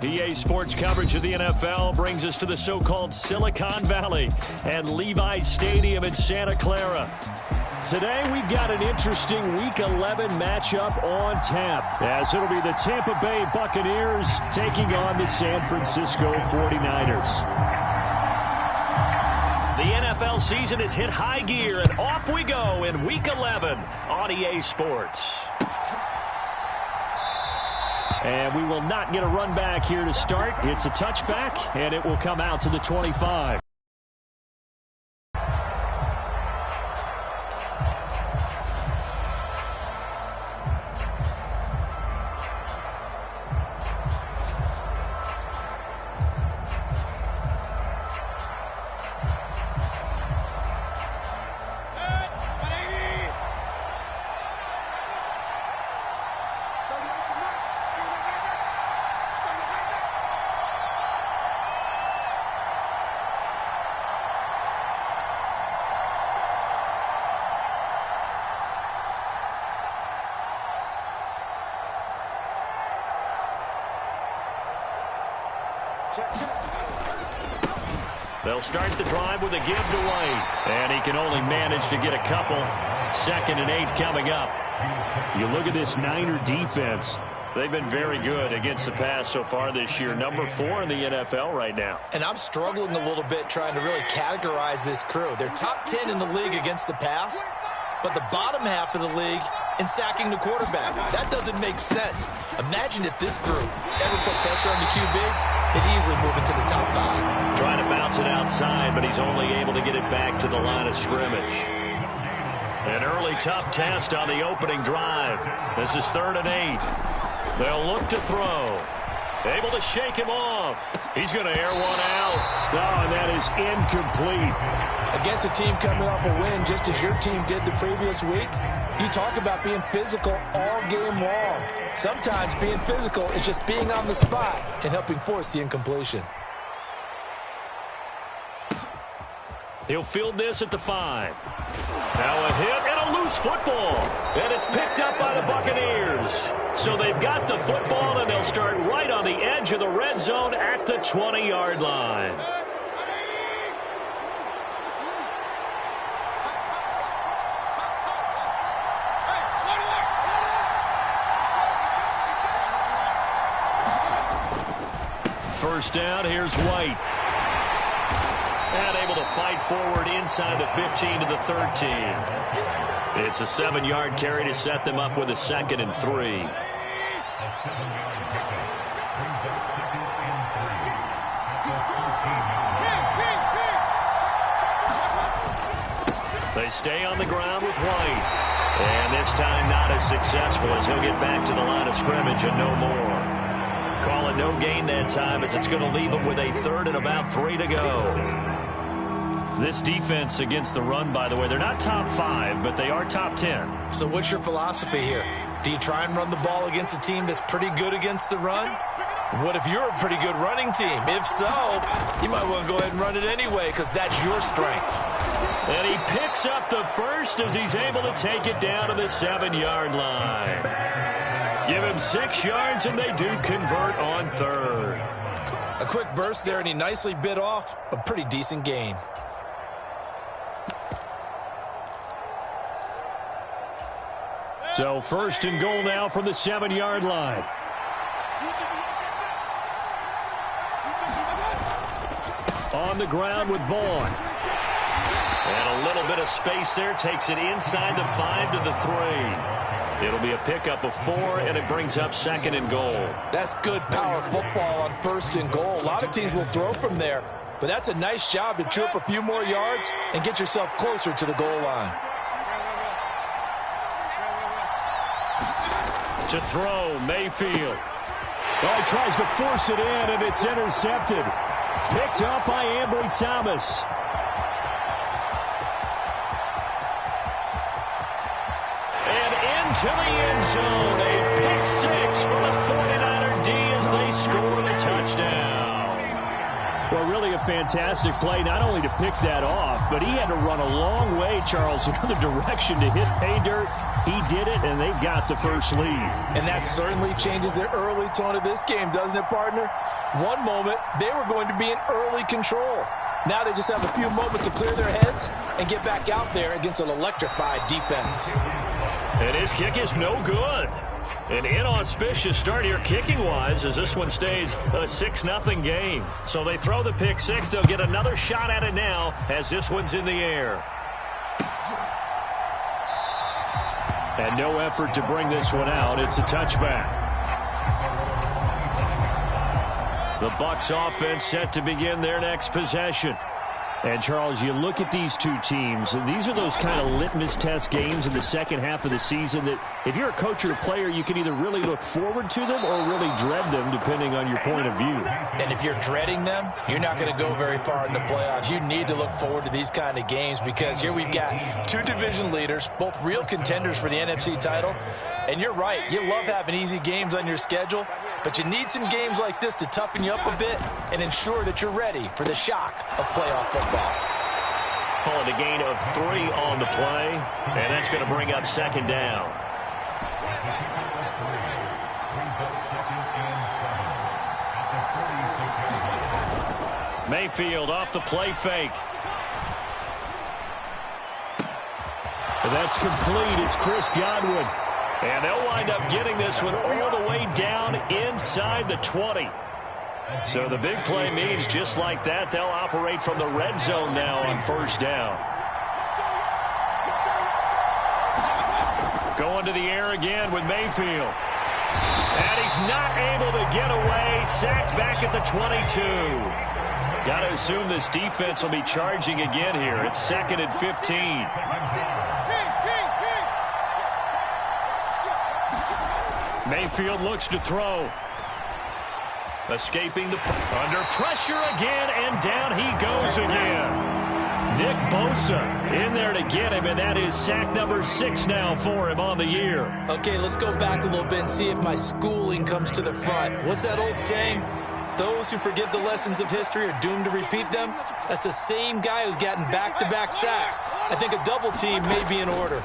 EA Sports coverage of the NFL brings us to the so-called Silicon Valley and Levi's Stadium in Santa Clara. Today, we've got an interesting Week 11 matchup on tap, as it'll be the Tampa Bay Buccaneers taking on the San Francisco 49ers. The NFL season has hit high gear, and off we go in Week 11 on EA Sports. And we will not get a run back here to start. It's a touchback, and it will come out to the 25. They'll start the drive with a give to White, and he can only manage to get a couple. 2nd and 8 coming up. You look at this Niner defense. They've been very good against the pass so far this year. Number 4 in the NFL right now. And I'm struggling a little bit trying to really categorize this crew. They're top 10 in the league against the pass, but the bottom half of the league in sacking the quarterback. That doesn't make sense. Imagine if this group ever put pressure on the QB. They'd easily move into the top 5. Trying to bounce it outside, but he's only able to get it back to the line of scrimmage. An early tough test on the opening drive. This is 3rd and 8. They'll look to throw. Able to shake him off. He's going to air one out. Oh, and that is incomplete. Against a team coming off a win, just as your team did the previous week, you talk about being physical all game long. Sometimes being physical is just being on the spot and helping force the incompletion. He'll field this at the 5. Now a hit and a loose football. And it's picked up by the Buccaneers. So they've got the football, and they'll start right on the edge of the red zone at the 20-yard line. First down, here's White. And able to fight forward inside the 15 to the 13. It's a 7-yard carry to set them up with a 2nd and 3. They stay on the ground with White. And this time not as successful, as he'll get back to the line of scrimmage and no more. Call it no gain that time, as it's going to leave them with a 3rd and about 3 to go. This defense against the run, by the way, they're not top 5, but they are top 10. So what's your philosophy here? Do you try and run the ball against a team that's pretty good against the run? What if you're a pretty good running team? If so, you might want to go ahead and run it anyway, because that's your strength. And he picks up the first as he's able to take it down to the 7-yard line. Give him 6 yards, and they do convert on 3rd. A quick burst there, and he nicely bit off a pretty decent gain. So 1st and goal now from the 7-yard line. On the ground with Vaughn. And a little bit of space there, takes it inside the 5 to the 3. It'll be a pickup of 4, and it brings up 2nd and goal. That's good power football on 1st and goal. A lot of teams will throw from there, but that's a nice job to chirp a few more yards and get yourself closer to the goal line. To throw, Mayfield. Oh, he tries to force it in, and it's intercepted. Picked up by Ambry Thomas. And into the end zone. A pick 6 for the 49er D as they score the touchdown. Well, really a fantastic play, not only to pick that off, but he had to run a long way, Charles, in the other direction to hit pay dirt. He did it, and they've got the first lead. And that certainly changes the early tone of this game, doesn't it, partner? One moment, they were going to be in early control. Now they just have a few moments to clear their heads and get back out there against an electrified defense. And his kick is no good. An inauspicious start here kicking-wise as this one stays a 6-0 game. So they throw the pick six. They'll get another shot at it now as this one's in the air. And no effort to bring this one out. It's a touchback. The Bucs offense set to begin their next possession. And, Charles, you look at these two teams, and these are those kind of litmus test games in the second half of the season that if you're a coach or a player, you can either really look forward to them or really dread them, depending on your point of view. And if you're dreading them, you're not going to go very far in the playoffs. You need to look forward to these kind of games because here we've got two division leaders, both real contenders for the NFC title. And you're right, you love having easy games on your schedule, but you need some games like this to toughen you up a bit and ensure that you're ready for the shock of playoff football. Calling a gain of 3 on the play, and that's going to bring up second down. Mayfield off the play fake. And that's complete. It's Chris Godwin. And they'll wind up getting this one all the way down inside the 20. So the big play means just like that, they'll operate from the red zone now on first down. Going to the air again with Mayfield. And he's not able to get away. Sacked back at the 22. Got to assume this defense will be charging again here. It's 2nd and 15. Mayfield looks to throw. Escaping the under pressure again, and down he goes again. Nick Bosa in there to get him, and that is sack number 6 now for him on the year. Okay, let's go back a little bit and see if my schooling comes to the front. What's that old saying? Those who forget the lessons of history are doomed to repeat them. That's the same guy who's gotten back-to-back sacks. I think a double team may be in order.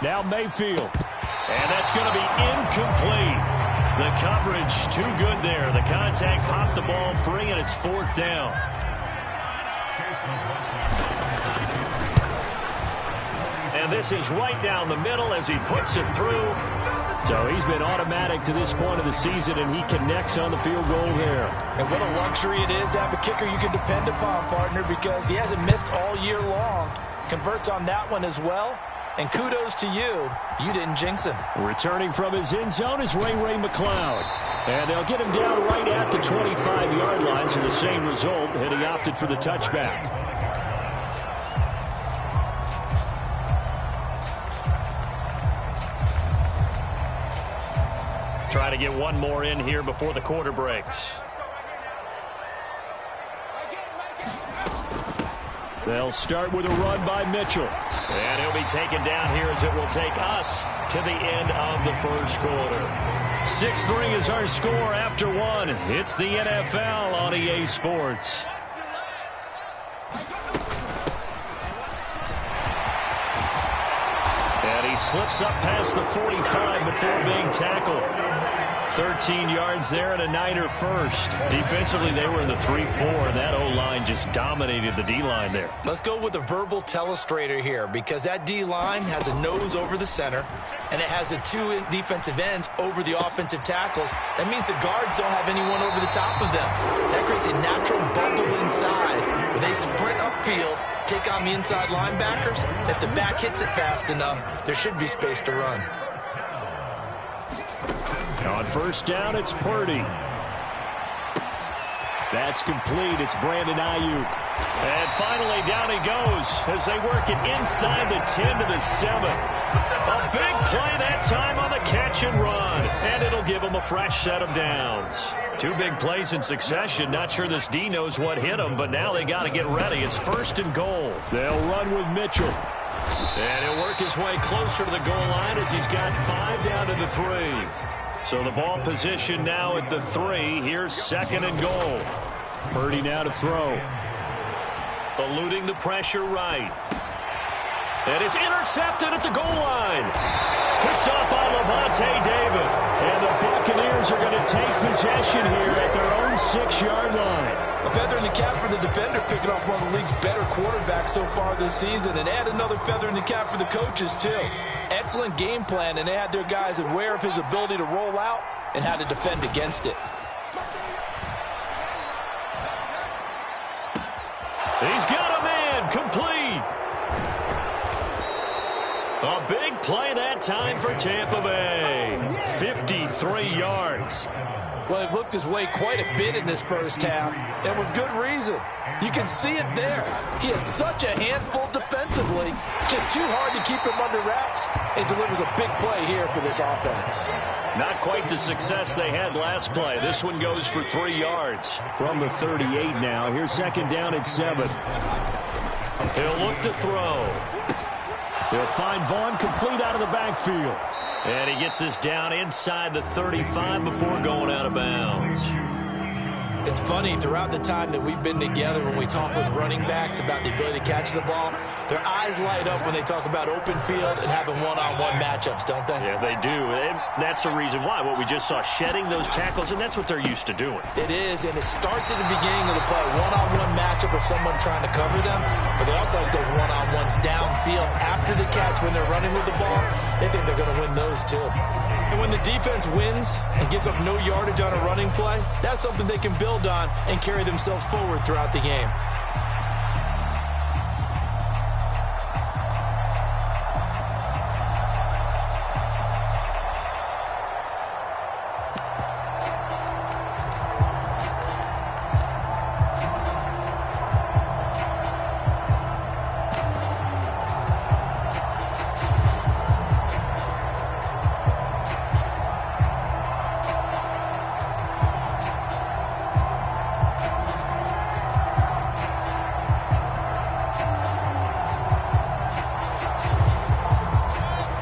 Now Mayfield. And that's going to be incomplete. The coverage too good there. The contact popped the ball free, and it's 4th down. And this is right down the middle as he puts it through. So he's been automatic to this point of the season, and he connects on the field goal there. And what a luxury it is to have a kicker you can depend upon, partner, because he hasn't missed all year long. Converts on that one as well. And kudos to you. You didn't jinx him. Returning from his end zone is Ray McLeod. And they'll get him down right at the 25-yard line, so the same result, and he opted for the touchback. Try to get one more in here before the quarter breaks. They'll start with a run by Mitchell. And he'll be taken down here as it will take us to the end of the first quarter. 6-3 is our score after 1. It's the NFL on EA Sports. And he slips up past the 45 before being tackled. 13 yards there and a Niner first. Defensively, they were in the 3-4, and that O-line just dominated the D-line there. Let's go with a verbal telestrator here because that D-line has a nose over the center, and it has the 2 defensive ends over the offensive tackles. That means the guards don't have anyone over the top of them. That creates a natural bubble inside where they sprint upfield, take on the inside linebackers. If the back hits it fast enough, there should be space to run. On first down, it's Purdy. That's complete. It's Brandon Ayuk. And finally, down he goes as they work it inside the 10 to the 7. A big play that time on the catch and run. And it'll give them a fresh set of downs. 2 big plays in succession. Not sure this D knows what hit him, but now they got to get ready. It's 1st and goal. They'll run with Mitchell. And he'll work his way closer to the goal line as he's got 5 down to the 3. So the ball position now at the 3. Here's 2nd and goal. Purdy now to throw. Eluding the pressure right. And it's intercepted at the goal line. Picked up by Levante David. And the Buccaneers are going to take possession here at their own 6-yard line. A feather in the cap for the defender, picking off one of the league's better quarterbacks so far this season, and add another feather in the cap for the coaches, too. Excellent game plan, and they had their guys aware of his ability to roll out and how to defend against it. He's got a man, complete. A big play that time for Tampa Bay. 53 yards. Well, he looked his way quite a bit in this first half, and with good reason. You can see it there. He is such a handful defensively, just too hard to keep him under wraps, and delivers a big play here for this offense. Not quite the success they had last play. This one goes for 3 yards. From the 38 now. Here's 2nd down at 7. He'll look to throw. He'll find Vaughn complete out of the backfield. And he gets this down inside the 35 before going out of bounds. It's funny, throughout the time that we've been together, when we talk with running backs about the ability to catch the ball, their eyes light up when they talk about open field and having one-on-one matchups, don't they? Yeah, they do. And that's the reason why. What we just saw, shedding those tackles, and that's what they're used to doing. It is, and it starts at the beginning of the play. One-on-one matchup of someone trying to cover them, but they also like those one-on-ones downfield after the catch when they're running with the ball. They think they're going to win those, too. And when the defense wins and gets up no yardage on a running play, that's something they can build on and carry themselves forward throughout the game.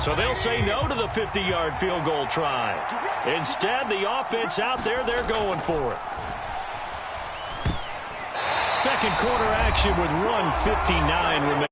So they'll say no to the 50-yard field goal try. Instead, the offense out there, they're going for it. Second quarter action with 1:59 remaining.